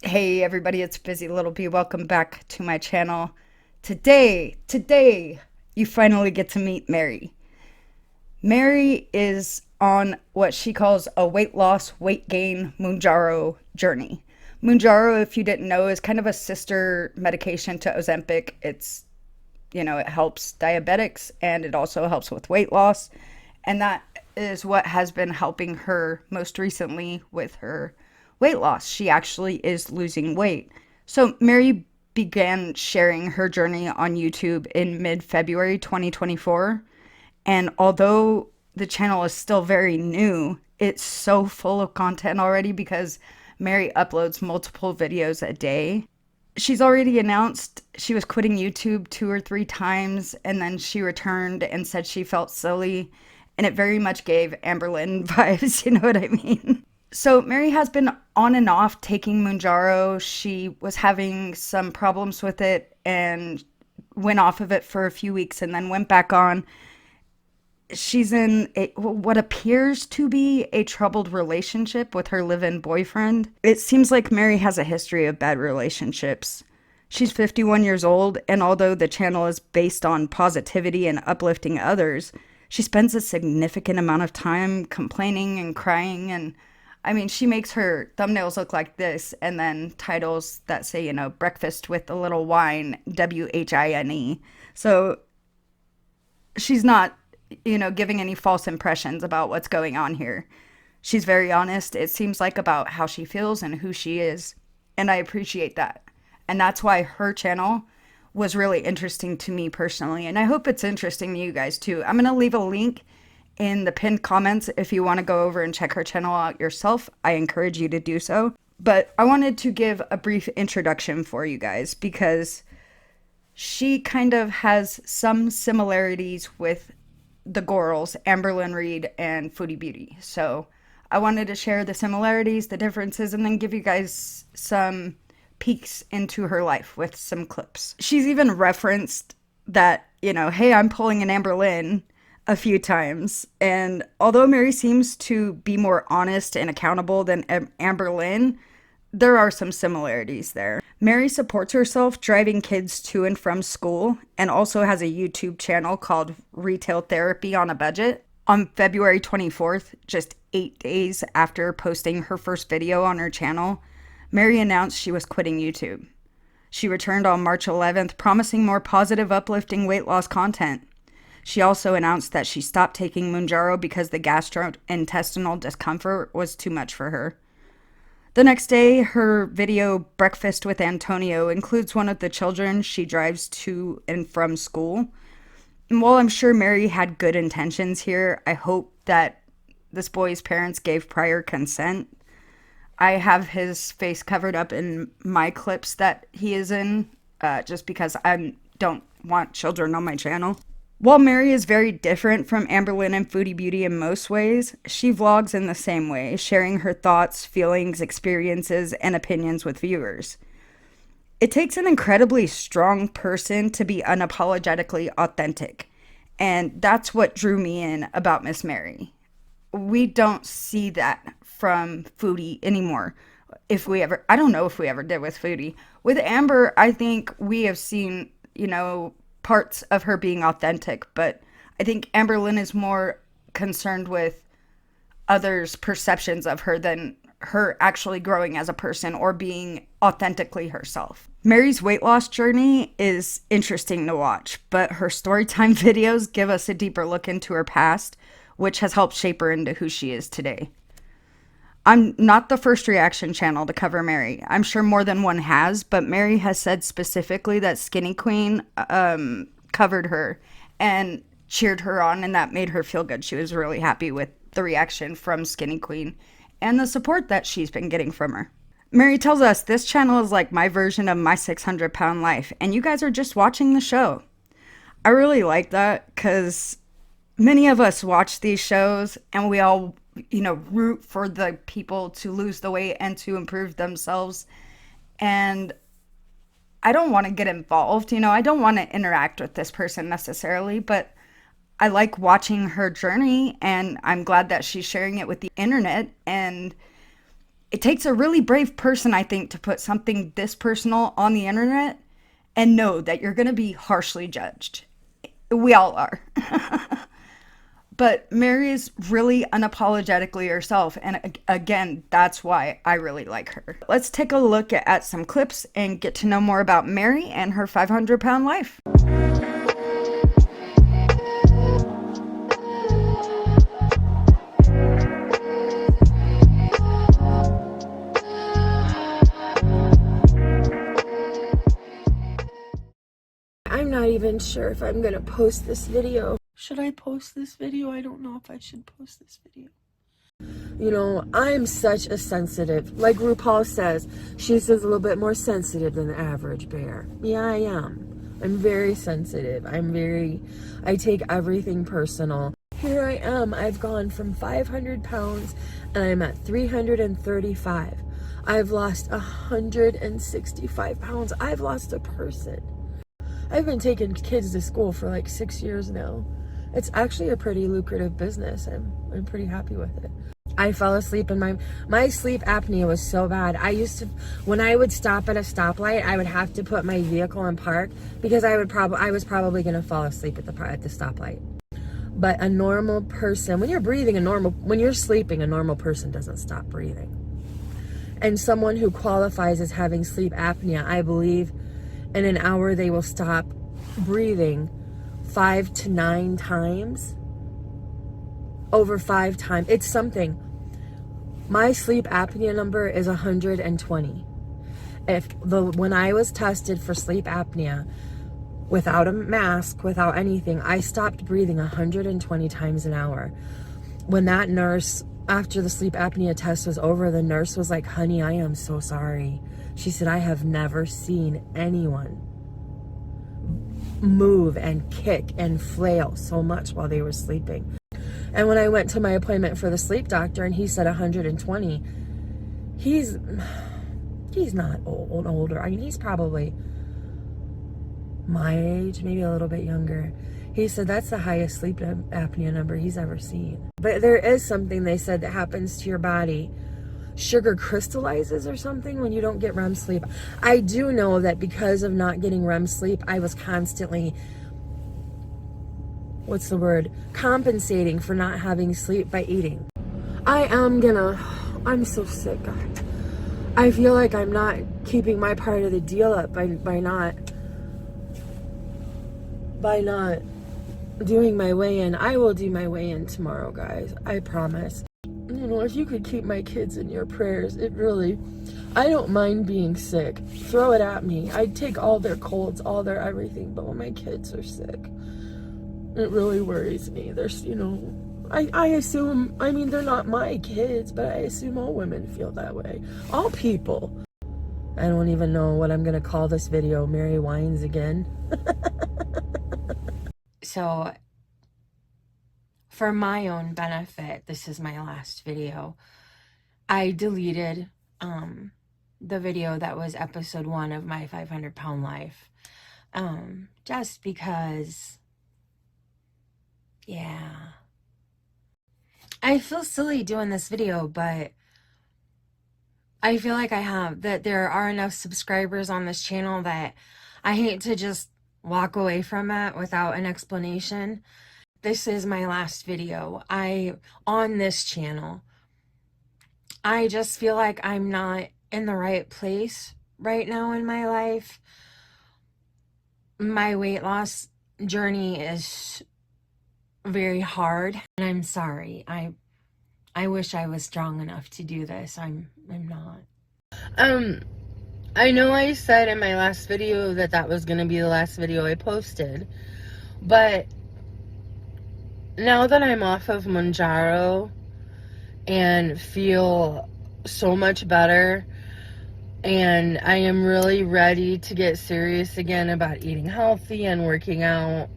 Hey everybody, it's Busy Little Bee. Welcome back to my channel. Today, you finally get to meet Mary. Mary is on what she calls a weight loss, weight gain Mounjaro journey. Mounjaro, if you didn't know, is kind of a sister medication to Ozempic. It helps diabetics and it also helps with weight loss. And that is what has been helping her most recently with her weight loss. She actually is losing weight. So, Mary began sharing her journey on YouTube in mid February 2024. And although the channel is still very new, it's so full of content already because Mary uploads multiple videos a day. She's already announced she was quitting YouTube 2 or 3 times, and then she returned and said she felt silly, and it very much gave Amberlynn vibes, you know what I mean? So Mary has been on and off taking Mounjaro. She was having some problems with it and went off of it for a few weeks and then went back on. She's in what appears to be a troubled relationship with her live-in boyfriend. It seems like Mary has a history of bad relationships. She's 51 years old, and although the channel is based on positivity and uplifting others, she spends a significant amount of time complaining and crying. And I mean, she makes her thumbnails look like this and then titles that say, breakfast with a little wine, WHINE. So she's not, giving any false impressions about what's going on here. She's very honest, it seems like, about how she feels and who she is. And I appreciate that. And that's why her channel was really interesting to me personally. And I hope it's interesting to you guys too. I'm going to leave a link in the pinned comments if you want to go over and check her channel out yourself. I encourage you to do so. But I wanted to give a brief introduction for you guys because she kind of has some similarities with the girls, Amberlynn Reed and Foodie Beauty. So I wanted to share the similarities, the differences, and then give you guys some peeks into her life with some clips. She's even referenced that, hey, I'm pulling an Amberlynn a few times. And although Mary seems to be more honest and accountable than Amberlynn, there are some similarities there. Mary supports herself driving kids to and from school and also has a YouTube channel called Retail Therapy on a Budget. On February 24th, just 8 days after posting her first video on her channel, Mary announced she was quitting YouTube. She returned on March 11th, promising more positive, uplifting weight loss content. She also announced that she stopped taking Mounjaro because the gastrointestinal discomfort was too much for her. The next day, her video, Breakfast with Antonio, includes one of the children she drives to and from school. And while I'm sure Mary had good intentions here, I hope that this boy's parents gave prior consent. I have his face covered up in my clips that he is in, just because I don't want children on my channel. While Mary is very different from Amberlynn and Foodie Beauty in most ways, she vlogs in the same way, sharing her thoughts, feelings, experiences, and opinions with viewers. It takes an incredibly strong person to be unapologetically authentic, and that's what drew me in about Miss Mary. We don't see that from Foodie anymore. I don't know if we ever did with Foodie. With Amber, I think we have seen, parts of her being authentic, but I think Amberlynn is more concerned with others' perceptions of her than her actually growing as a person or being authentically herself. Mary's weight loss journey is interesting to watch, but her storytime videos give us a deeper look into her past, which has helped shape her into who she is today. I'm not the first reaction channel to cover Mary. I'm sure more than one has, but Mary has said specifically that Skinny Queen covered her and cheered her on, and that made her feel good. She was really happy with the reaction from Skinny Queen and the support that she's been getting from her. Mary tells us, this channel is like my version of My 600-Pound Life, and you guys are just watching the show. I really like that because many of us watch these shows and we all root for the people to lose the weight and to improve themselves. And I don't want to get involved, I don't want to interact with this person necessarily, but I like watching her journey and I'm glad that she's sharing it with the internet. And It takes a really brave person, I think, to put something this personal on the internet and know that you're going to be harshly judged. We all are. But Mary is really unapologetically herself. And again, that's why I really like her. Let's take a look at some clips and get to know more about Mary and her 500-pound life. I'm not even sure if I'm gonna post this video. Should I post this video? I don't know if I should post this video. You know, I'm such a sensitive, like RuPaul says, she says a little bit more sensitive than the average bear. Yeah, I am. I'm very sensitive. I take everything personal. Here I am. I've gone from 500 pounds and I'm at 335. I've lost 165 pounds. I've lost a person. I've been taking kids to school for like 6 years now. It's actually a pretty lucrative business. I'm pretty happy with it. I fell asleep and my sleep apnea was so bad. I used to, when I would stop at a stoplight, I would have to put my vehicle in park because I was probably going to fall asleep at the stoplight. But a normal person, when you're sleeping, a normal person doesn't stop breathing. And someone who qualifies as having sleep apnea, I believe in an hour they will stop breathing 5 to 9 times. Over 5 times. It's something. My sleep apnea number is 120. When I was tested for sleep apnea, without a mask, without anything, I stopped breathing 120 times an hour. When that nurse, after the sleep apnea test was over, the nurse was like, "Honey, I am so sorry." She said, "I have never seen anyone move and kick and flail so much while they were sleeping." And when I went to my appointment for the sleep doctor and he said 120, he's not older. I mean, he's probably my age, maybe a little bit younger. He said that's the highest sleep apnea number he's ever seen. But there is something they said that happens to your body. Sugar crystallizes or something when you don't get REM sleep. I do know that because of not getting REM sleep, I was constantly, compensating for not having sleep by eating. I'm so sick. I feel like I'm not keeping my part of the deal up by not doing my weigh-in. I will do my weigh-in tomorrow, guys. I promise. You know, if you could keep my kids in your prayers, I don't mind being sick. Throw it at me. I'd take all their colds, all their everything, but when my kids are sick, it really worries me. There's, I assume, they're not my kids, but I assume all women feel that way. All people. I don't even know what I'm going to call this video. Mary whines again. So, for my own benefit, this is my last video. I deleted the video that was episode 1 of my 500-pound life. Just because, yeah. I feel silly doing this video, but I feel like that there are enough subscribers on this channel that I hate to just walk away from it without an explanation. This is my last video on this channel. I just feel like I'm not in the right place right now in my life. My weight loss journey is very hard, and I'm sorry. I wish I was strong enough to do this. I'm not. I know I said in my last video that was going to be the last video I posted, but now that I'm off of Mounjaro and feel so much better, and I am really ready to get serious again about eating healthy and working out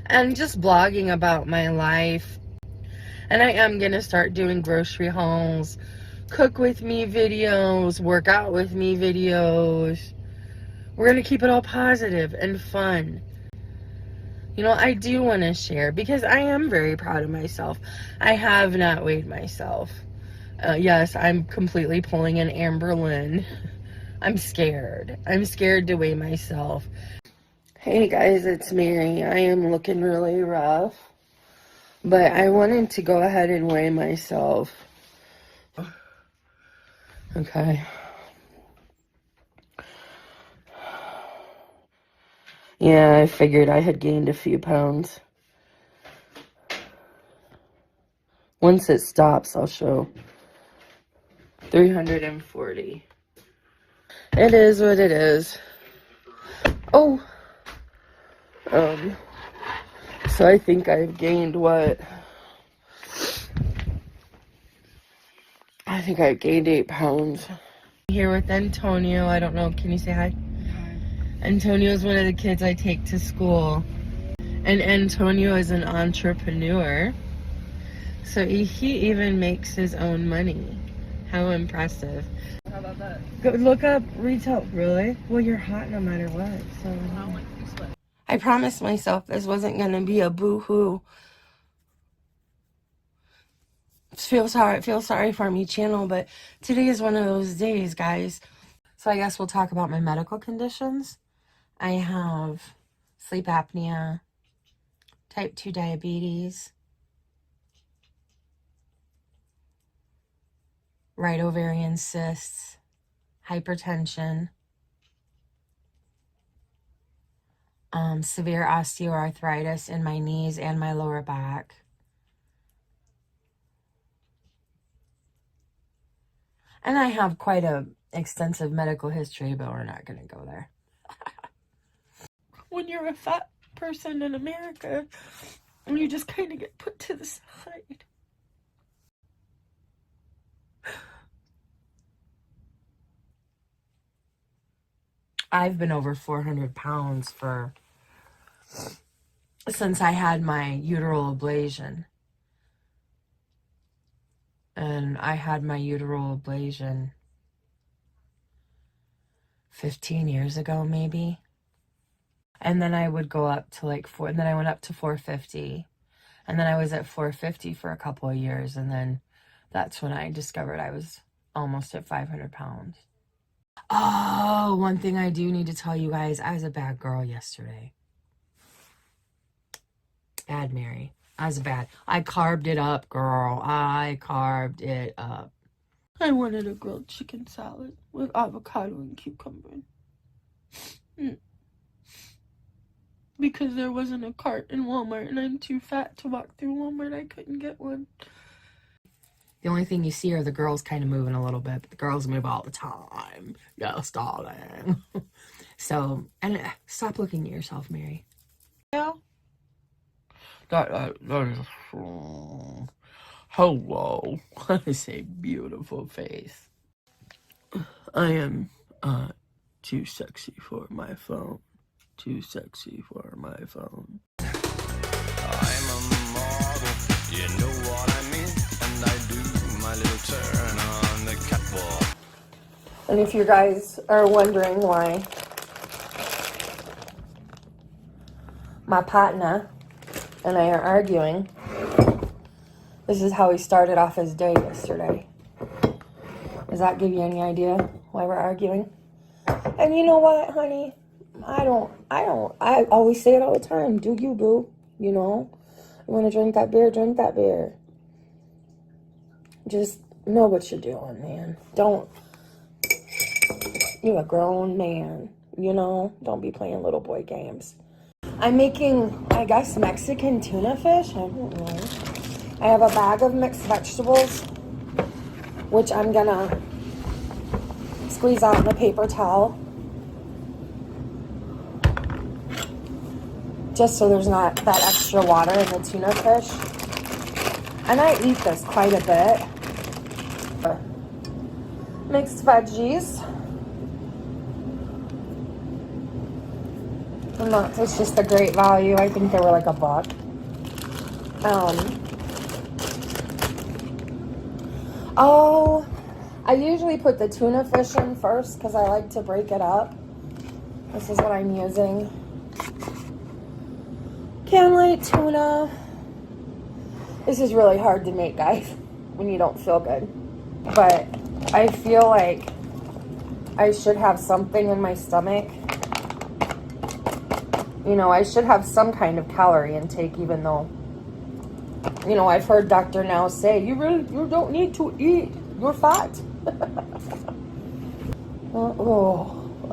and just blogging about my life, and I am going to start doing grocery hauls, cook with me videos, work out with me videos. We're going to keep it all positive and fun. I do want to share because I am very proud of myself. I have not weighed myself. Yes, I'm completely pulling an Amberlynn. I'm scared. I'm scared to weigh myself. Hey guys, it's Mary. I am looking really rough, but I wanted to go ahead and weigh myself. Okay. Yeah, I figured I had gained a few pounds. Once it stops, I'll show. 340. It is what it is. Oh. So I think I've gained what? I think I gained 8 pounds. Here with Antonio. I don't know. Can you say hi? Antonio is one of the kids I take to school. And Antonio is an entrepreneur. So he even makes his own money. How impressive. How about that? Go look up retail. Really? Well, you're hot no matter what. So I promised myself this wasn't going to be a boo-hoo. Feel sorry for me channel, but today is one of those days, guys. So I guess we'll talk about my medical conditions. I have sleep apnea, type 2 diabetes, right ovarian cysts, hypertension, severe osteoarthritis in my knees and my lower back. And I have quite a extensive medical history, but we're not going to go there. When you're a fat person in America, and you just kind of get put to the side. I've been over 400 pounds since I had my uteral ablation. And I had my uteral ablation 15 years ago, maybe. And then I would go up to and then I went up to 450. And then I was at 450 for a couple of years. And then that's when I discovered I was almost at 500 pounds. Oh, one thing I do need to tell you guys, I was a bad girl yesterday. Bad Mary. I was bad. I carved it up, girl. I carved it up. I wanted a grilled chicken salad with avocado and cucumber. Because there wasn't a cart in Walmart and I'm too fat to walk through Walmart. I couldn't get one. The only thing you see are the girls kind of moving a little bit, but the girls move all the time. Yes, darling. So, and stop looking at yourself, Mary. Yeah. That is hello. That is a beautiful face. I am too sexy for my phone. Too sexy for my phone. I'm a model, you know what I mean, and I do my little turn on the catwalk. And if you guys are wondering why my partner and I are arguing, this is how he started off his day yesterday. Does that give you any idea why we're arguing? And you know what, honey? I always say it all the time. Do you, boo? You know? You want to drink that beer? Drink that beer. Just know what you're doing, man. You're a grown man, you know? Don't be playing little boy games. I'm making, I guess, Mexican tuna fish. I don't know. I have a bag of mixed vegetables, which I'm gonna squeeze out in a paper towel. Just so there's not that extra water in the tuna fish. And I eat this quite a bit. Mixed veggies. It's just a great value. I think they were like $1. Oh, I usually put the tuna fish in first because I like to break it up. This is what I'm using. Can light tuna. This is really hard to make, guys, when you don't feel good. but I feel like I should have something in my stomach. You know, I should have some kind of calorie intake, even though, you know, I've heard Dr. Now say, you don't need to eat. You're fat.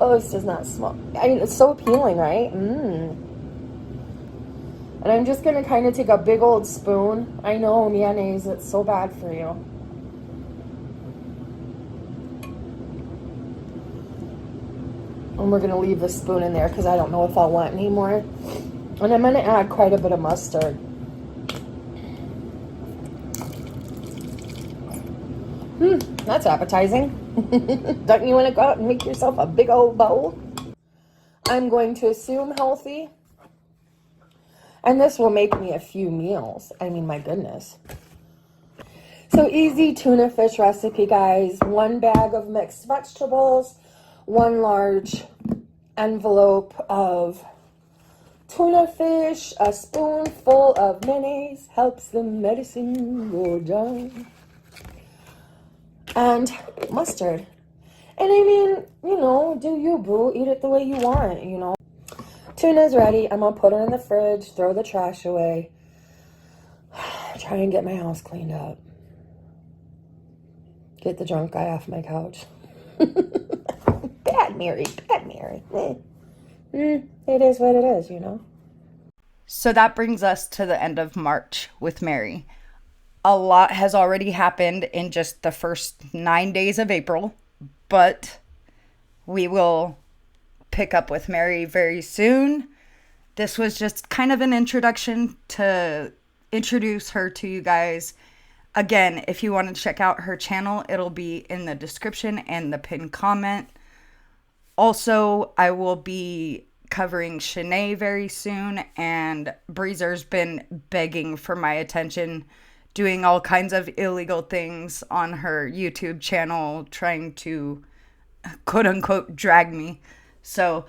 This does not smell. I mean, it's so appealing, right? And I'm just going to kind of take a big old spoon. I know, mayonnaise, it's so bad for you. And we're going to leave the spoon in there because I don't know if I'll want any more. And I'm going to add quite a bit of mustard. That's appetizing. Don't you want to go out and make yourself a big old bowl? I'm going to assume healthy. And this will make me a few meals. I mean, my goodness. So easy tuna fish recipe, guys. 1 bag of mixed vegetables, 1 large envelope of tuna fish, a spoonful of mayonnaise helps the medicine go down, and mustard. And I mean, you know, do you, boo? Eat it the way you want, you know. Tuna's ready. I'm gonna put her in the fridge, throw the trash away, try and get my house cleaned up, get the drunk guy off my couch. Bad Mary. It is what it is, you know. So that brings us to the end of March with Mary. A lot has already happened in just the first 9 days of April, but we will pick up with Mary very soon. This was just kind of an introduction to introduce her to you guys. Again, if you want to check out her channel, it'll be in the description and the pinned comment. Also, I will be covering Shanae very soon, and Breezer's been begging for my attention, doing all kinds of illegal things on her YouTube channel, trying to quote unquote drag me. So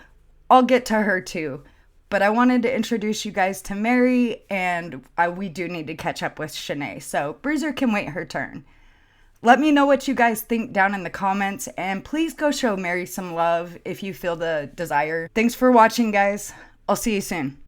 I'll get to her too. But I wanted to introduce you guys to Mary, and we do need to catch up with Shanae. So Breezer can wait her turn. Let me know what you guys think down in the comments, and please go show Mary some love if you feel the desire. Thanks for watching, guys. I'll see you soon.